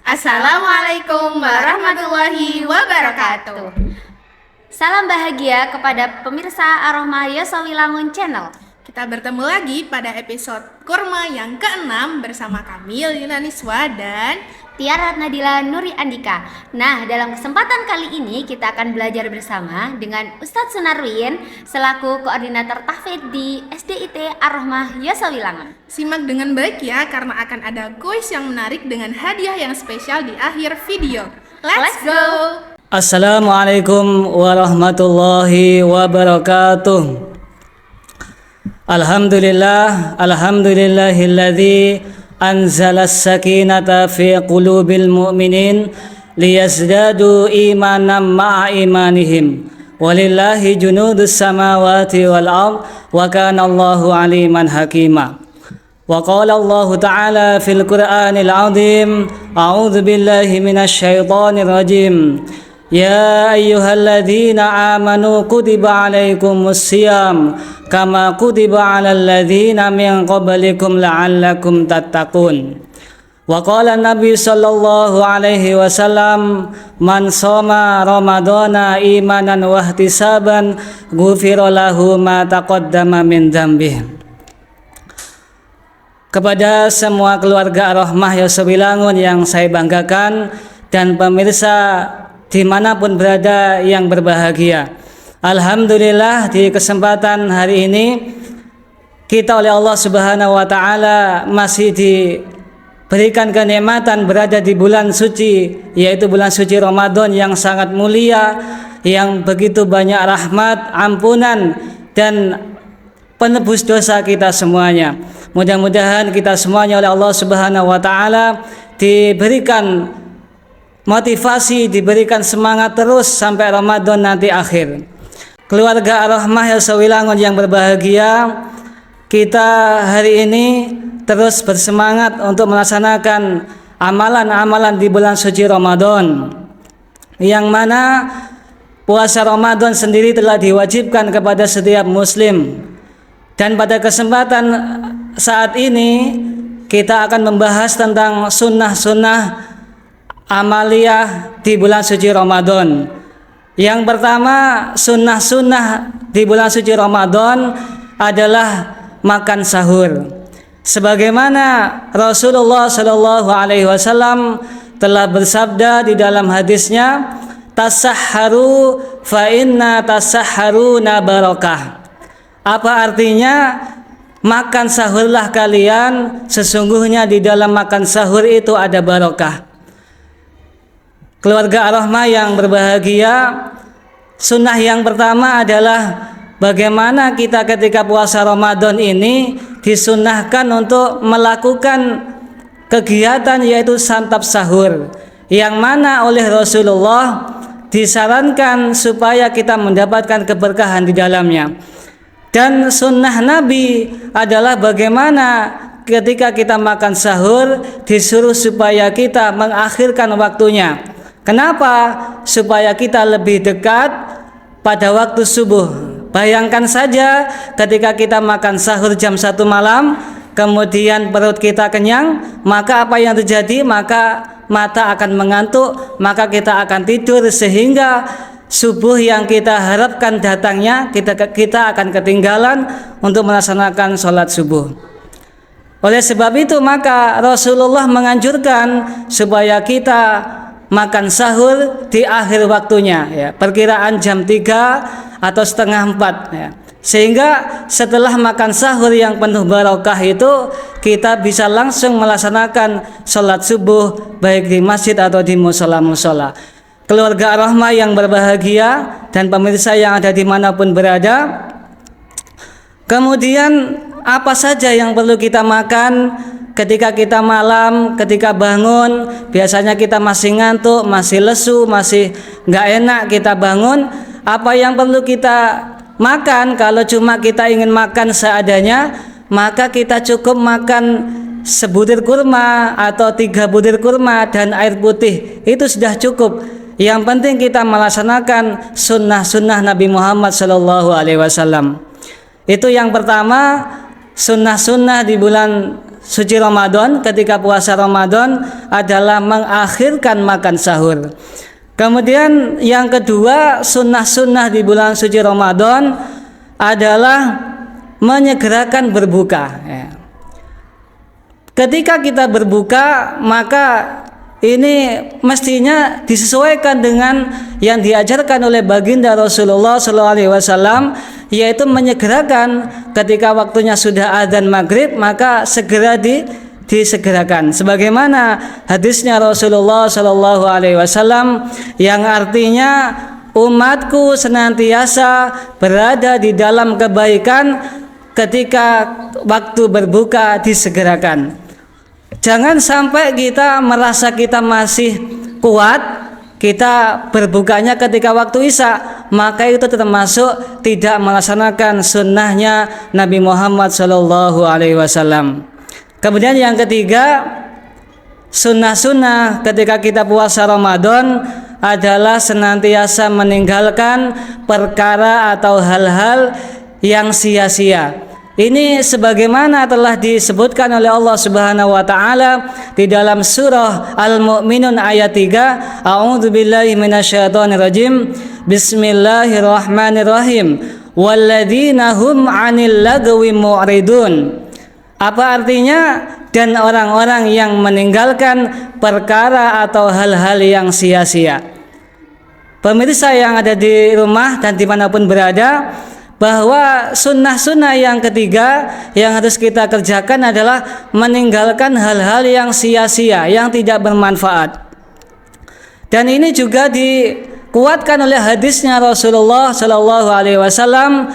Assalamualaikum warahmatullahi wabarakatuh. Salam bahagia kepada pemirsa Aroma Yosawilangun Channel. Kita bertemu lagi pada episode Kurma yang ke-6 bersama kami Lina Niswa dan Tiara Nadila Nuri Andika. Nah, dalam kesempatan kali ini kita akan belajar bersama dengan Ustadz Sunarwin selaku koordinator tahfidz di SDIT Ar-Rahmah Yosawilangun. Simak dengan baik ya, karena akan ada kuis yang menarik dengan hadiah yang spesial di akhir video. Let's go! Assalamualaikum warahmatullahi wabarakatuh. Alhamdulillahilladzi anzala as-sakinata fi qulubil mu'minin liyazdadu imanan ma'a imanihim walillahi junudus samawati wal ard wa kana Allahu aliman hakima. Wa qala Allah ta'ala fil Qur'anil 'azim a'udzu billahi minasy syaithanir rajim. Ya ayyuhalladzina amanu kutiba alaikumus syiyam kama kutiba alal ladzina min qablikum la'allakum tattaqun. Wa qala Nabi sallallahu alaihi wasallam man shoma ramadhana imanan wa ihtisaban ghufira lahu ma taqaddama min dzambihi. Kepada semua keluarga Ar-Rahmah Yosawilangun yang saya banggakan dan pemirsa dimanapun berada yang berbahagia, alhamdulillah di kesempatan hari ini kita oleh Allah Subhanahu wa Ta'ala masih diberikan kenikmatan berada di bulan suci, yaitu bulan suci Ramadan yang sangat mulia, yang begitu banyak rahmat, ampunan dan penebus dosa kita semuanya. Mudah-mudahan kita semuanya oleh Allah Subhanahu wa Ta'ala diberikan motivasi, diberikan semangat terus sampai Ramadan nanti akhir. Keluarga Ar-Rahmah Yosawilangun yang berbahagia, kita hari ini terus bersemangat untuk melaksanakan amalan-amalan di bulan suci Ramadan, yang mana puasa Ramadan sendiri telah diwajibkan kepada setiap muslim. Dan pada kesempatan saat ini kita akan membahas tentang sunnah-sunnah amaliyah di bulan suci Ramadan. Yang pertama, sunnah-sunnah di bulan suci Ramadan adalah makan sahur. Sebagaimana Rasulullah Shallallahu Alaihi Wasallam telah bersabda di dalam hadisnya, tasahharu fa inna tasahharuna barakah. Apa artinya? Makan sahurlah kalian, sesungguhnya di dalam makan sahur itu ada barokah. Keluarga Ar-Rahmah yang berbahagia, sunnah yang pertama adalah bagaimana kita ketika puasa Ramadan ini disunnahkan untuk melakukan kegiatan yaitu santap sahur, yang mana oleh Rasulullah disarankan supaya kita mendapatkan keberkahan di dalamnya. Dan sunnah Nabi adalah bagaimana ketika kita makan sahur disuruh supaya kita mengakhirkan waktunya. Kenapa? Supaya kita lebih dekat pada waktu subuh. Bayangkan saja ketika kita makan sahur jam 1 malam, kemudian perut kita kenyang, maka apa yang terjadi? Maka mata akan mengantuk, maka kita akan tidur, sehingga subuh yang kita harapkan datangnya kita akan ketinggalan untuk melaksanakan sholat subuh. Oleh sebab itu maka Rasulullah menganjurkan supaya kita makan sahur di akhir waktunya, ya, perkiraan jam 3 atau setengah 4, ya. Sehingga setelah makan sahur yang penuh barokah itu kita bisa langsung melaksanakan sholat subuh baik di masjid atau di musola-musola. Keluarga Ar-Rahmah yang berbahagia dan pemirsa yang ada dimanapun berada, kemudian apa saja yang perlu kita makan ketika kita malam, ketika bangun? Biasanya kita masih ngantuk, masih lesu, masih nggak enak kita bangun. Apa yang perlu kita makan? Kalau cuma kita ingin makan seadanya, maka kita cukup makan sebutir kurma atau 3 butir kurma dan air putih, itu sudah cukup. Yang penting kita melaksanakan sunnah-sunnah Nabi Muhammad SAW. Itu yang pertama, sunnah-sunnah di bulan suci Ramadan, ketika puasa Ramadan adalah mengakhirkan makan sahur. Kemudian yang kedua, sunnah-sunnah di bulan suci Ramadan adalah menyegerakan berbuka. Ketika kita berbuka, maka ini mestinya disesuaikan dengan yang diajarkan oleh baginda Rasulullah SAW, yaitu menyegerakan ketika waktunya sudah adzan maghrib, maka segera disegerakan. Sebagaimana hadisnya Rasulullah SAW yang artinya umatku senantiasa berada di dalam kebaikan ketika waktu berbuka disegerakan. Jangan sampai kita merasa kita masih kuat, kita berbukanya ketika waktu Isya, maka itu termasuk tidak melaksanakan sunnahnya Nabi Muhammad SAW. Kemudian yang ketiga, sunnah-sunnah ketika kita puasa Ramadan adalah senantiasa meninggalkan perkara atau hal-hal yang sia-sia. Ini sebagaimana telah disebutkan oleh Allah Subhanahu wa taala di dalam surah Al-Mu'minun ayat 3. A'udzubillahi minasyaitonirrajim. Bismillahirrahmanirrahim. Walladzina hum 'anil lagwi mu'ridun. Apa artinya? Dan orang-orang yang meninggalkan perkara atau hal-hal yang sia-sia. Pemirsa yang ada di rumah dan dimanapun berada, bahwa sunnah-sunnah yang ketiga yang harus kita kerjakan adalah meninggalkan hal-hal yang sia-sia, yang tidak bermanfaat. Dan ini juga dikuatkan oleh hadisnya Rasulullah SAW,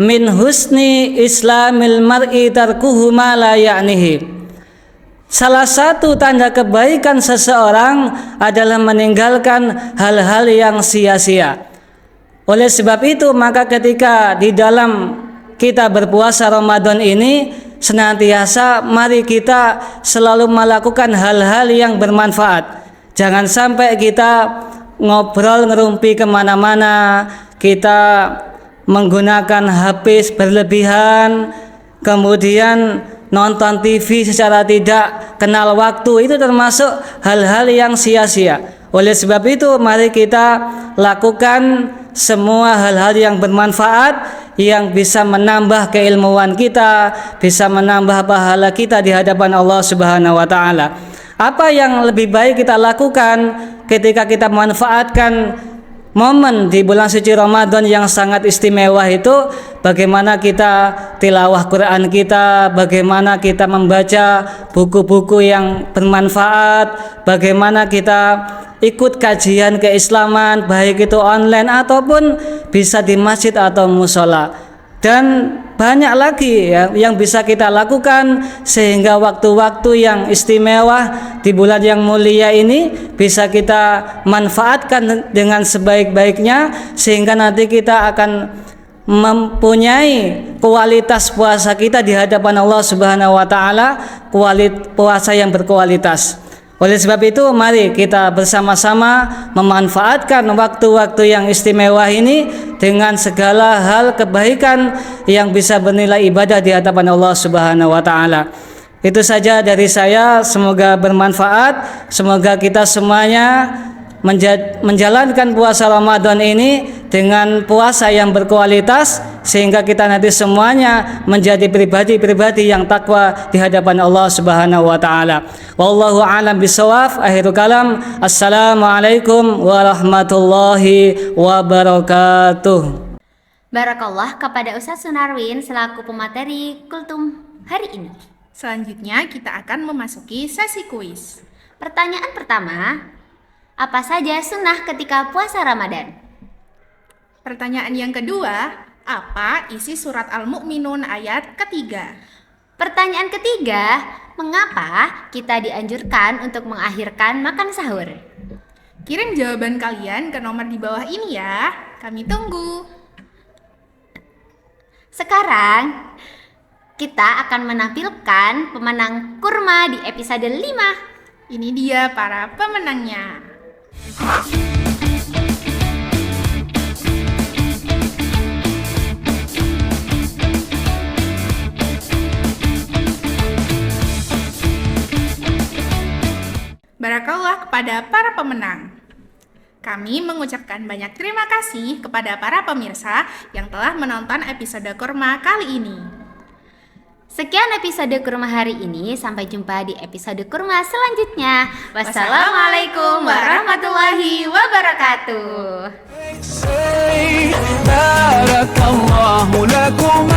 min husni islamil mar'i tarkuhu ma la ya'nihi. Salah satu tanda kebaikan seseorang adalah meninggalkan hal-hal yang sia-sia. Oleh sebab itu, maka ketika di dalam kita berpuasa Ramadan ini, senantiasa mari kita selalu melakukan hal-hal yang bermanfaat. Jangan sampai kita ngobrol ngerumpi kemana-mana, kita menggunakan HP berlebihan, kemudian nonton TV secara tidak kenal waktu, itu termasuk hal-hal yang sia-sia. Oleh sebab itu, mari kita lakukan semua hal-hal yang bermanfaat, yang bisa menambah keilmuan kita, bisa menambah pahala kita di hadapan Allah Subhanahu wa taala. Apa yang lebih baik kita lakukan ketika kita memanfaatkan momen di bulan suci Ramadan yang sangat istimewa itu? Bagaimana kita tilawah Quran kita, bagaimana kita membaca buku-buku yang bermanfaat, bagaimana kita ikut kajian keislaman, baik itu online ataupun bisa di masjid atau musola. Dan banyak lagi yang bisa kita lakukan sehingga waktu-waktu yang istimewa di bulan yang mulia ini bisa kita manfaatkan dengan sebaik-baiknya, sehingga nanti kita akan mempunyai kualitas puasa kita di hadapan Allah Subhanahu wa taala, puasa yang berkualitas. Oleh sebab itu, mari kita bersama-sama memanfaatkan waktu-waktu yang istimewa ini dengan segala hal kebaikan yang bisa bernilai ibadah di hadapan Allah Subhanahu wa taala. Itu saja dari saya, semoga bermanfaat. Semoga kita semuanya menjalankan puasa Ramadan ini dengan puasa yang berkualitas, sehingga kita nanti semuanya menjadi pribadi-pribadi yang takwa di hadapan Allah Subhanahu wa taala. Wallahu a'lam bishawab. Akhirul kalam. Assalamualaikum warahmatullahi wabarakatuh. Barakallah kepada Ustadz Sunarwin selaku pemateri kultum hari ini. Selanjutnya kita akan memasuki sesi kuis. Pertanyaan pertama, apa saja sunnah ketika puasa Ramadan? Pertanyaan yang kedua, apa isi surat Al-Mu'minun ayat ketiga? Pertanyaan ketiga, mengapa kita dianjurkan untuk mengakhirkan makan sahur? Kirim jawaban kalian ke nomor di bawah ini ya. Kami tunggu. Sekarang kita akan menampilkan pemenang kurma di episode 5. Ini dia para pemenangnya. Barakallah kepada para pemenang. Kami mengucapkan banyak terima kasih kepada para pemirsa yang telah menonton episode Kurma kali ini. Sekian episode Kurma hari ini, sampai jumpa di episode Kurma selanjutnya. Wassalamualaikum warahmatullahi wabarakatuh. بارك الله لكم